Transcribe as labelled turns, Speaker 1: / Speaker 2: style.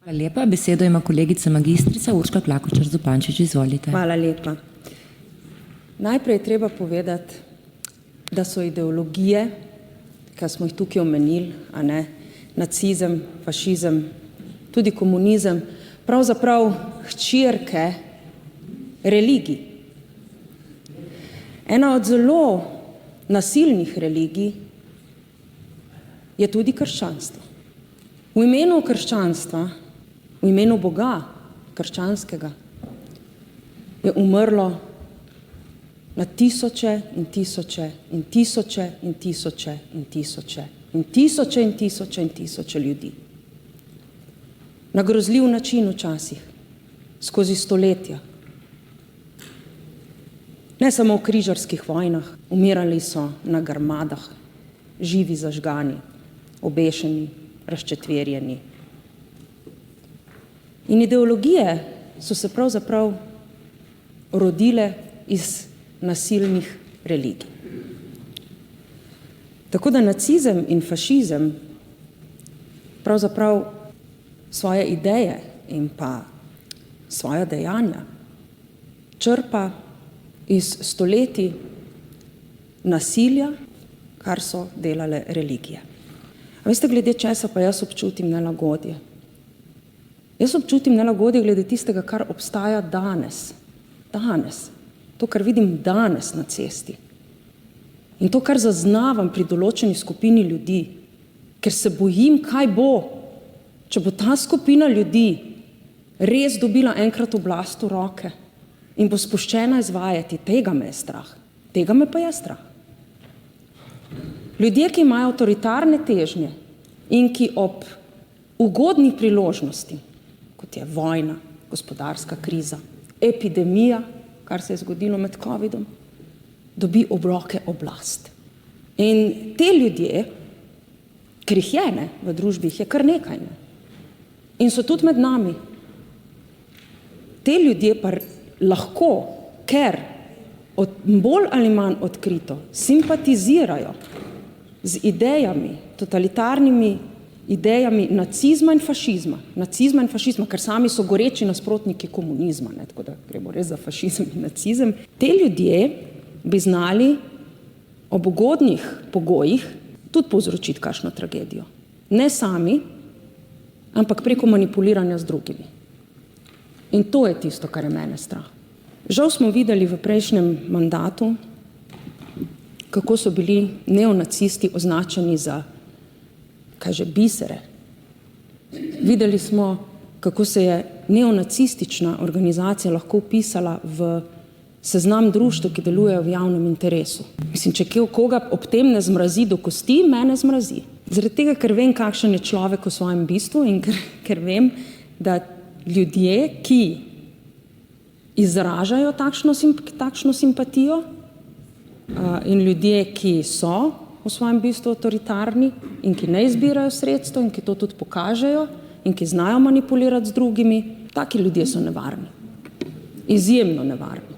Speaker 1: Hvala lepa. Besedo ima kolegica magistrica Urška Klakočar Zupančič. Izvolite.
Speaker 2: Hvala lepa. Najprej je treba povedati, da so ideologije, ki smo jih tukaj omenili, nacizem, fašizem, tudi komunizem, pravzaprav hčerke religij. Ena od zelo nasilnih religij je tudi krščanstvo. V imenu krščanstva, v imenu Boga krščanskega je umrlo na tisoče in tisoče in tisoče in tisoče in tisoče in tisoče in tisoče in tisoče ljudi. Na grozljiv način včasih, skozi stoletja. Ne samo v križarskih vojnah, umirali so na grmadah, živi zažgani, obešeni, razčetverjeni. In ideologije so se pravzaprav rodile iz nasilnih religij. Tako da nacizem in fašizem pravzaprav svoje ideje in pa svoja dejanja črpa iz stoletij nasilja, kar so delale religije. A veste, glede česa pa jaz občutim nelagodje? Jaz občutim nelagodje glede tistega, kar obstaja danes. Danes. To, kar vidim danes na cesti. In to, kar zaznavam pri določeni skupini ljudi, ker se bojim, kaj bo, če bo ta skupina ljudi res dobila enkrat oblast v roke in bo spuščena izvajati. Tega me je strah. Tega me pa je strah. Ljudje, ki imajo avtoritarne težnje in ki ob ugodnih priložnosti, kot je vojna, gospodarska kriza, epidemija, kar se je zgodilo med covidom, dobi ob roke oblast. In te ljudje, ker jih je, v družbi jih je kar nekaj, in so tudi med nami, te ljudje pa lahko, ker bolj ali manj odkrito simpatizirajo z idejami, totalitarnimi idejami nacizma in fašizma, ker sami so goreči nasprotniki komunizma, tako da gremo res za fašizem in nacizem. Te ljudje bi znali ob ugodnih pogojih tudi povzročiti kakšno tragedijo. Ne sami, ampak preko manipuliranja z drugimi. In to je tisto, kar je mene strah. Žal smo videli v prejšnjem mandatu, kako so bili neonacisti označeni za bisere. Videli smo, kako se je neonacistična organizacija lahko vpisala v seznam društev, ki delujejo v javnem interesu. Mislim, če koga ob tem ne zmrazi do kosti, mene zmrazi. Zaradi tega, ker vem, kakšen je človek v svojem bistvu in ker vem, da ljudje, ki izražajo takšno simpatijo in ljudje, ki so v svojem bistvu avtoritarni in ki ne izbirajo sredstev in ki to tudi pokažejo in ki znajo manipulirati z drugimi, taki ljudje so nevarni. Izjemno nevarni.